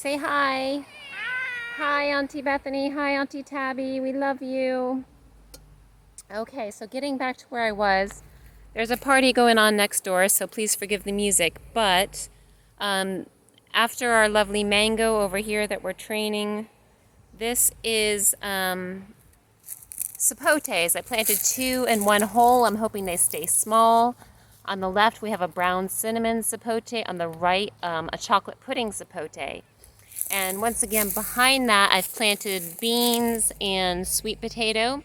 Say hi. Hi, Auntie Bethany. Hi, Auntie Tabby. We love you. Okay, so getting back to where I was, there's a party going on next door, so please forgive the music. But um, after our lovely mango over here that we're training, this is sapotes. I planted two in one hole. I'm hoping they stay small. On the left, we have a brown cinnamon sapote. On the right, a chocolate pudding sapote. And once again, behind that, I've planted beans and sweet potato.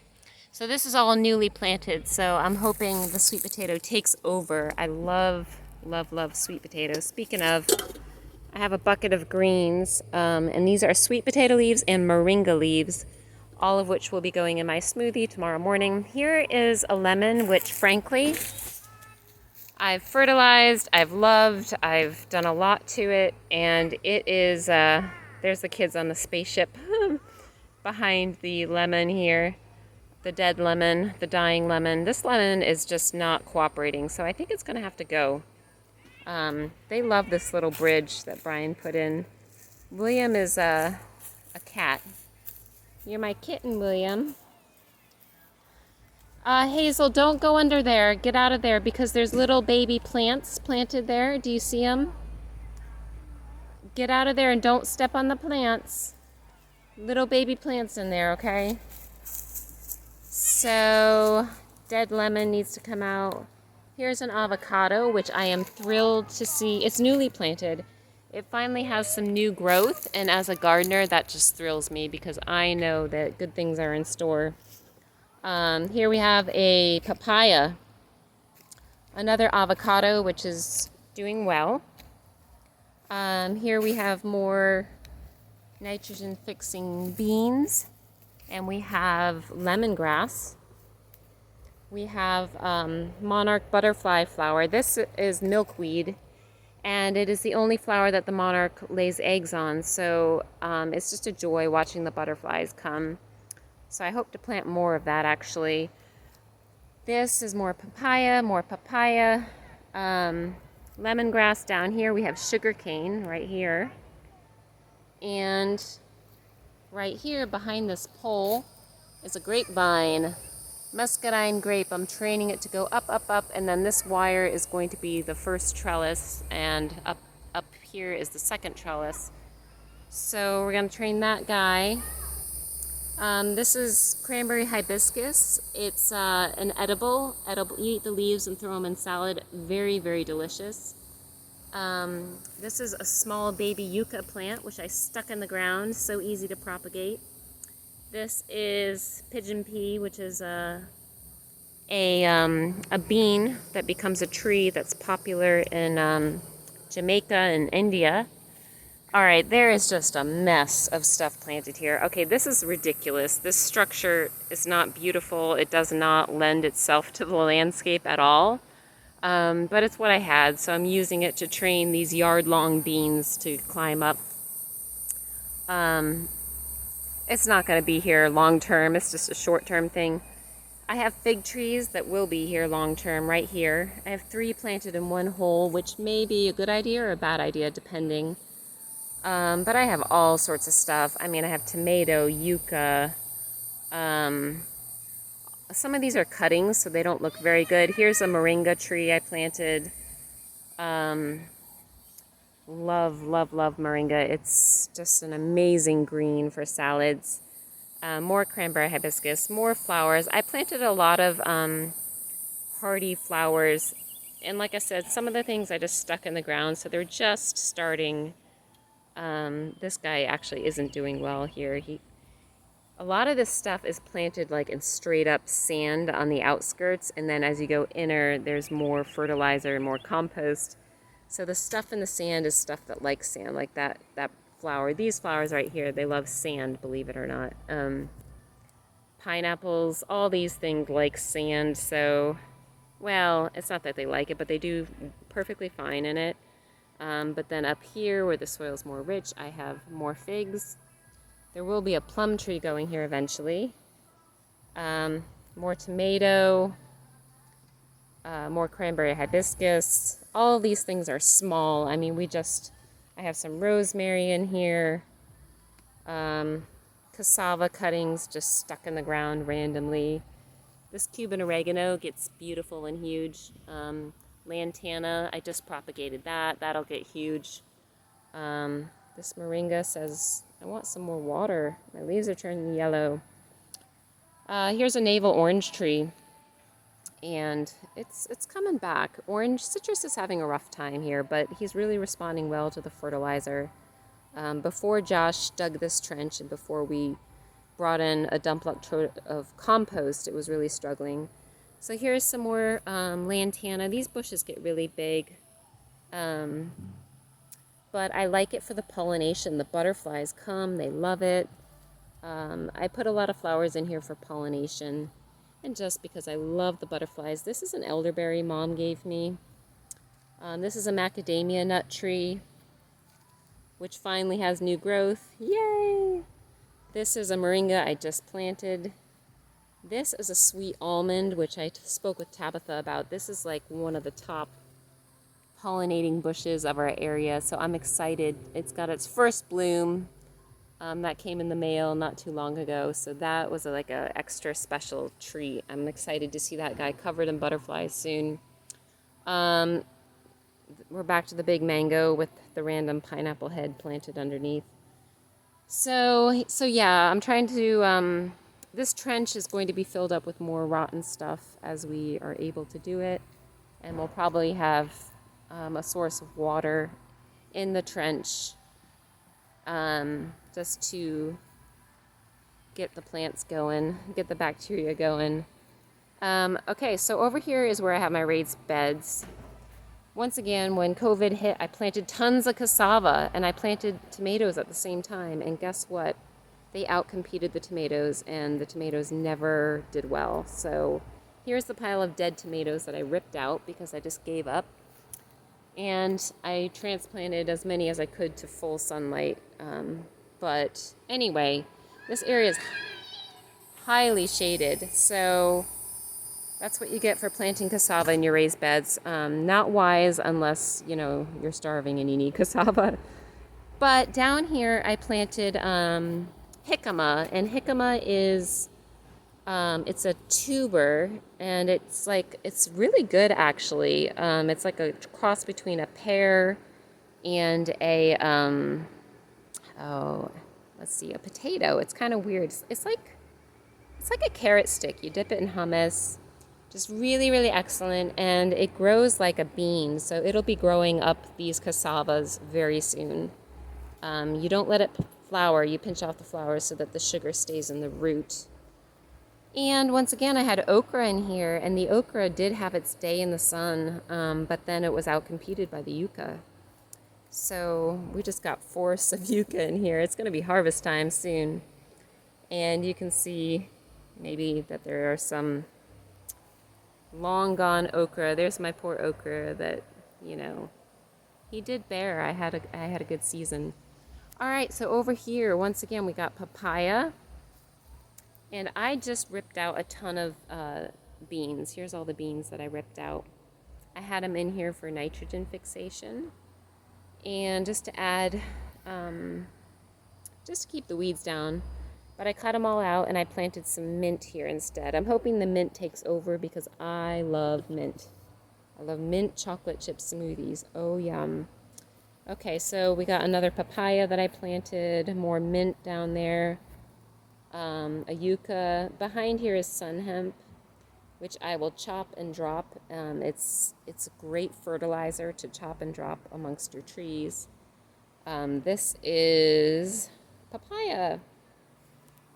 So this is all newly planted, so I'm hoping the sweet potato takes over. I love, love, love sweet potatoes. Speaking of, I have a bucket of greens, and these are sweet potato leaves and moringa leaves, all of which will be going in my smoothie tomorrow morning. Here is a lemon, which frankly, I've fertilized, I've loved, I've done a lot to it, and it is, there's the kids on the spaceship behind the lemon here. The dead lemon, the dying lemon. This lemon is just not cooperating, so I think it's going to have to go. They love this little bridge that Brian put in. William is a cat. You're my kitten, William. Hazel, don't go under there. Get out of there because there's little baby plants planted there. Do you see them? Get out of there and don't step on the plants. Little baby plants in there, okay? So, dead lemon needs to come out. Here's an avocado, which I am thrilled to see. It's newly planted. It finally has some new growth, and as a gardener, that just thrills me because I know that good things are in store. Here we have a papaya, another avocado, which is doing well. Here we have more nitrogen-fixing beans, and we have lemongrass. We have monarch butterfly flower. This is milkweed, and it is the only flower that the monarch lays eggs on. So it's just a joy watching the butterflies come. So I hope to plant more of that actually. This is more papaya, lemongrass down here. We have sugarcane right here. And right here behind this pole is a grapevine. Muscadine grape. I'm training it to go up, up, up, and then this wire is going to be the first trellis, and up here is the second trellis. So we're going to train that guy. This is cranberry hibiscus. It's an edible. You eat the leaves and throw them in salad. Very, very delicious. This is a small baby yucca plant, which I stuck in the ground. So easy to propagate. This is pigeon pea, which is a bean that becomes a tree that's popular in Jamaica and India. All right, there is just a mess of stuff planted here. Okay, this is ridiculous. This structure is not beautiful. It does not lend itself to the landscape at all. But it's what I had, so I'm using it to train these yard-long beans to climb up. It's not going to be here long-term. It's just a short-term thing. I have fig trees that will be here long-term right here. I have 3 planted in one hole, which may be a good idea or a bad idea, depending. But I have all sorts of stuff. I mean, I have tomato, yucca. Some of these are cuttings, so they don't look very good. Here's a moringa tree I planted. Love, love, love moringa. It's just an amazing green for salads. More cranberry hibiscus, more flowers. I planted a lot of hardy flowers. And like I said, some of the things I just stuck in the ground, so they're just starting. This guy actually isn't doing well here. A lot of this stuff is planted like in straight up sand on the outskirts, and then as you go inner, there's more fertilizer, more compost. So the stuff in the sand is stuff that likes sand, like that flower. These flowers right here, they love sand, believe it or not. Pineapples, all these things like sand, so, well, it's not that they like it, but they do perfectly fine in it. But then up here where the soil's more rich, I have more figs. There will be a plum tree going here eventually. More tomato, more cranberry hibiscus. All these things are small. I mean, we just I have some rosemary in here. Cassava cuttings just stuck in the ground randomly. This Cuban oregano gets beautiful and huge. Lantana, I just propagated that. That'll get huge. This moringa says, I want some more water. My leaves are turning yellow. Here's a navel orange tree. And it's coming back. Orange citrus is having a rough time here, but he's really responding well to the fertilizer. Before Josh dug this trench and before we brought in a dump load of compost, it was really struggling. So here's some more lantana. These bushes get really big, but I like it for the pollination. The butterflies come, they love it. I put a lot of flowers in here for pollination, and just because I love the butterflies. This is an elderberry Mom gave me. This is a macadamia nut tree, which finally has new growth. Yay! This is a moringa I just planted. This is a sweet almond, which I spoke with Tabitha about. This is like one of the top pollinating bushes of our area, so I'm excited. It's got its first bloom. That came in the mail not too long ago, so that was like a extra special treat. I'm excited to see that guy covered in butterflies soon. We're back to the big mango with the random pineapple head planted underneath. So yeah, I'm trying to, this trench is going to be filled up with more rotten stuff as we are able to do it. And we'll probably have a source of water in the trench just to get the plants going, get the bacteria going. Okay, so over here is where I have my raised beds. Once again, when COVID hit, I planted tons of cassava and I planted tomatoes at the same time. And guess what? They outcompeted the tomatoes and the tomatoes never did well. So here's the pile of dead tomatoes that I ripped out because I just gave up. And I transplanted as many as I could to full sunlight. But anyway, this area is highly shaded. So that's what you get for planting cassava in your raised beds. Not wise unless, you know, you're starving and you need cassava. But down here I planted jicama, and jicama is, it's a tuber, and it's really good actually. It's like a cross between a pear and a, a potato. It's kind of weird. It's like a carrot stick. You dip it in hummus. Just really, really excellent, and it grows like a bean, so it'll be growing up these cassavas very soon. You don't let it flower, you pinch off the flowers so that the sugar stays in the root. And once again, I had okra in here, and the okra did have its day in the sun, but then it was outcompeted by the yucca. So we just got forests of yucca in here. It's going to be harvest time soon. And you can see maybe that there are some long gone okra. There's my poor okra that, you know, he did bear. I had a good season. All right, so over here, once again, we got papaya. And I just ripped out a ton of beans. Here's all the beans that I ripped out. I had them in here for nitrogen fixation. And just to add, just to keep the weeds down. But I cut them all out and I planted some mint here instead. I'm hoping the mint takes over because I love mint. I love mint chocolate chip smoothies. Oh, yum. Okay, so we got another papaya that I planted, more mint down there, a yucca. Behind here is sun hemp, which I will chop and drop. It's a great fertilizer to chop and drop amongst your trees. This is papaya.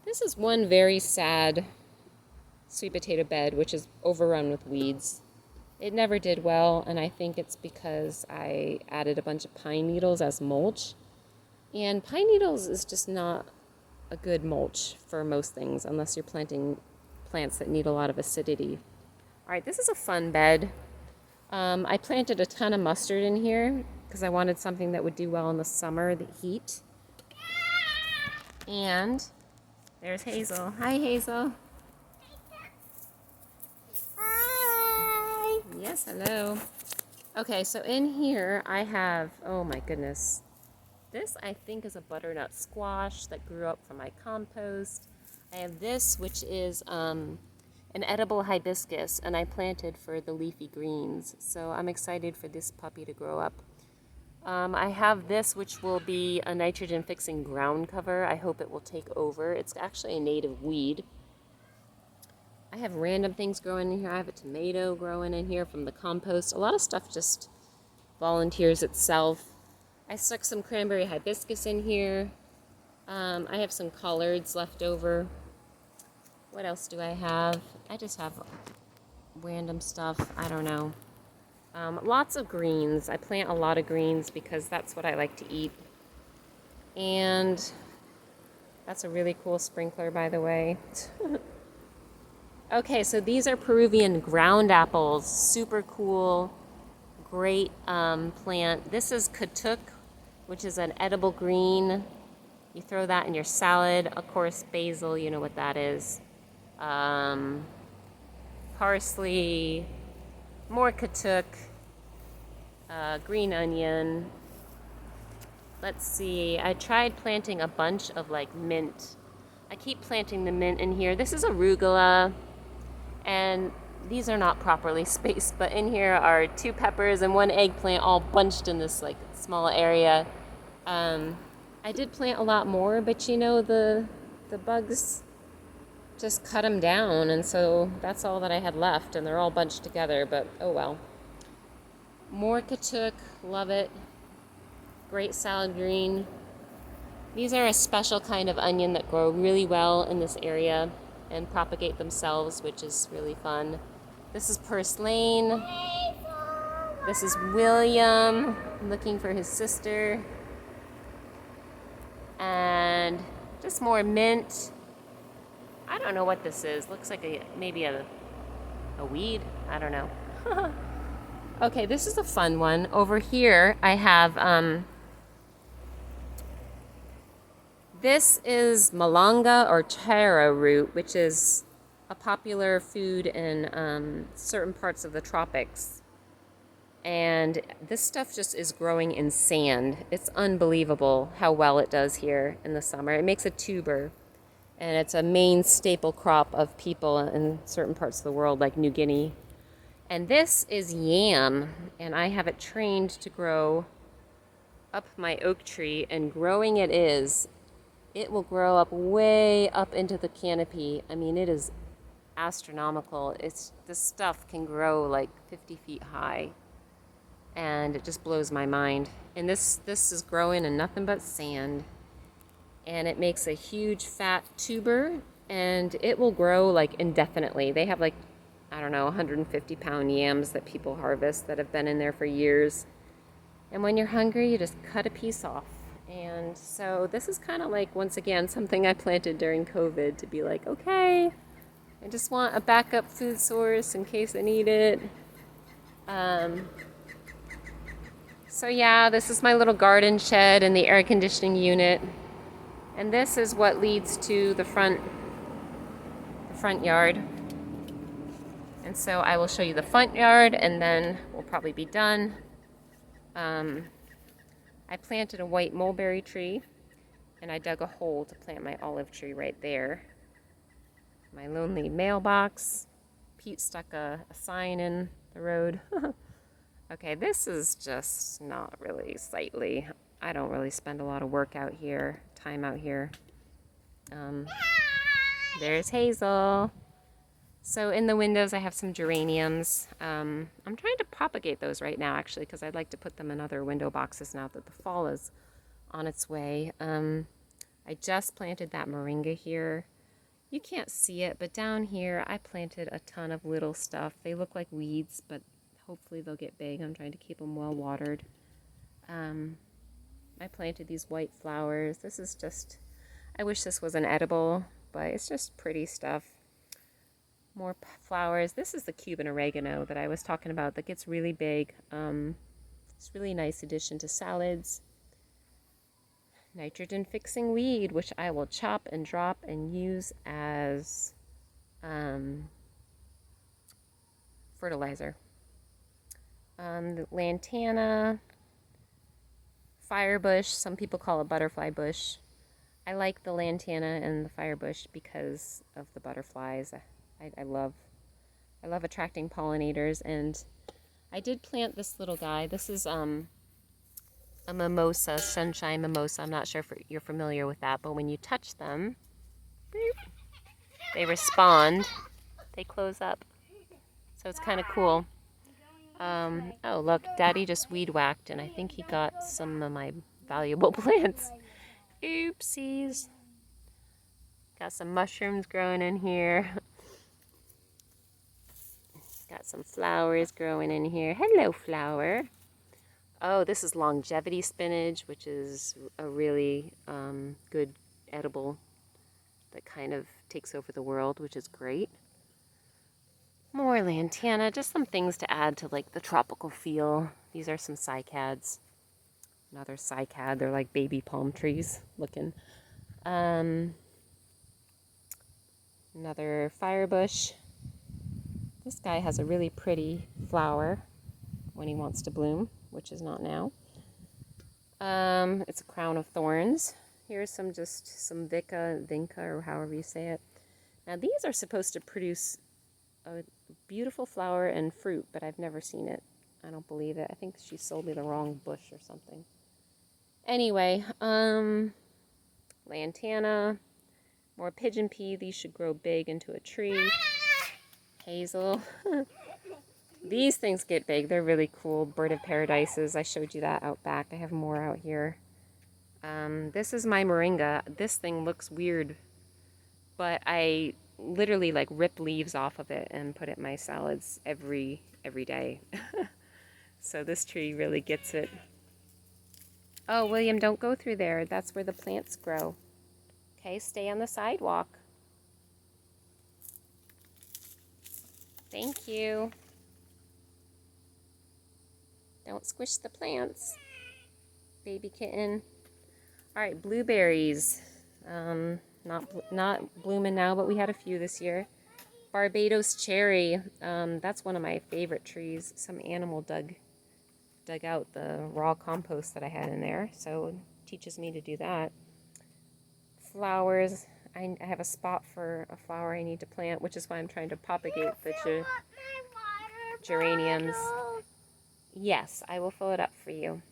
This is one very sad sweet potato bed, which is overrun with weeds. It never did well, and I think it's because I added a bunch of pine needles as mulch. And pine needles is just not a good mulch for most things, unless you're planting plants that need a lot of acidity. All right, this is a fun bed. I planted a ton of mustard in here because I wanted something that would do well in the summer, the heat. And there's Hazel. Hi, Hazel. Hi. Yes, hello. Okay, so in here I have, oh my goodness, This, I think, is a butternut squash that grew up from my compost. I have this, which is an edible hibiscus, and I planted for the leafy greens. So I'm excited for this puppy to grow up. I have this, which will be a nitrogen-fixing ground cover. I hope it will take over. It's actually a native weed. I have random things growing in here. I have a tomato growing in here from the compost. A lot of stuff just volunteers itself. I stuck some cranberry hibiscus in here. I have some collards left over. What else do I have? I just have random stuff. I don't know. Lots of greens. I plant a lot of greens because that's what I like to eat. And that's a really cool sprinkler, by the way. Okay, so these are Peruvian ground apples. Super cool, great plant. This is katuk, which is an edible green. You throw that in your salad. Of course, basil, you know what that is. Parsley, more katuk, green onion. Let's see, I tried planting a bunch of like mint. I keep planting the mint in here. This is arugula, and these are not properly spaced, but in here are 2 peppers and 1 eggplant all bunched in this like small area. I did plant a lot more, but you know, the bugs just cut them down, and so that's all that I had left, and they're all bunched together, but oh well. More katuk, love it. Great salad green. These are a special kind of onion that grow really well in this area and propagate themselves, which is really fun. This is purslane. This is William looking for his sister. And just more mint. I don't know what this is. Looks like maybe a weed. I don't know. Okay, this is a fun one. Over here I have this is malanga or taro root, which is a popular food in certain parts of the tropics. And this stuff just is growing in sand. It's unbelievable how well it does here in the summer. It makes a tuber, and it's a main staple crop of people in certain parts of the world, like New Guinea. And this is yam, and I have it trained to grow up my oak tree, and growing it is. It will grow up way up into the canopy. I mean, it is astronomical. This stuff can grow like 50 feet high, and it just blows my mind. And this is growing in nothing but sand, and it makes a huge fat tuber, and it will grow like indefinitely. They have like, I don't know, 150-pound yams that people harvest that have been in there for years. And when you're hungry, you just cut a piece off. And so this is kind of like, once again, something I planted during COVID to be like, okay, I just want a backup food source in case I need it. So yeah, this is my little garden shed and the air conditioning unit. And this is what leads to the front yard. And so I will show you the front yard, and then we'll probably be done. I planted a white mulberry tree, and I dug a hole to plant my olive tree right there. My lonely mailbox. Pete stuck a sign in the road. Okay, this is just not really sightly. I don't really spend a lot of time out here. There's Hazel. So in the windows I have some geraniums. I'm trying to propagate those right now, actually, because I'd like to put them in other window boxes now that the fall is on its way. I just planted that moringa here. You can't see it, but down here I planted a ton of little stuff. They look like weeds, but hopefully they'll get big. I'm trying to keep them well watered. I planted these white flowers. This is just, I wish this was an edible, but it's just pretty stuff. More flowers. This is the Cuban oregano that I was talking about that gets really big. It's a really nice addition to salads. Nitrogen fixing weed, which I will chop and drop and use as fertilizer. The lantana, fire bush. Some people call it butterfly bush. I like the lantana and the fire bush because of the butterflies. I love attracting pollinators, and I did plant this little guy. This is a mimosa, sunshine mimosa. I'm not sure if you're familiar with that, but when you touch them, they respond. They close up. So it's kind of cool. Oh, look, Daddy just weed whacked, and I think he got some of my valuable plants. Oopsies. Got some mushrooms growing in here. Got some flowers growing in here. Hello, flower. Oh, this is longevity spinach, which is a really good edible that kind of takes over the world, which is great. More lantana, just some things to add to like the tropical feel. These are some cycads. Another cycad, they're like baby palm trees looking. Another firebush. This guy has a really pretty flower when he wants to bloom, which is not now. It's a crown of thorns. Here's some vinca, or however you say it. Now these are supposed to produce a beautiful flower and fruit, but I've never seen it. I don't believe it. I think she sold me the wrong bush or something. Anyway, lantana, more pigeon pea. These should grow big into a tree. Hazel. These things get big. They're really cool. Bird of paradises. I showed you that out back. I have more out here. This is my moringa. This thing looks weird, but I literally like rip leaves off of it and put it in my salads every day. So this tree really gets it. Oh, William, don't go through there. That's where the plants grow. Okay, stay on the sidewalk. Thank you. Don't squish the plants. Baby kitten. All right, blueberries. Not blooming now, but we had a few this year. Barbados cherry. That's one of my favorite trees. Some animal dug out the raw compost that I had in there, so it teaches me to do that. Flowers. I have a spot for a flower I need to plant, which is why I'm trying to propagate the geraniums. Yes, I will fill it up for you.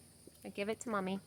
Give it to Mommy.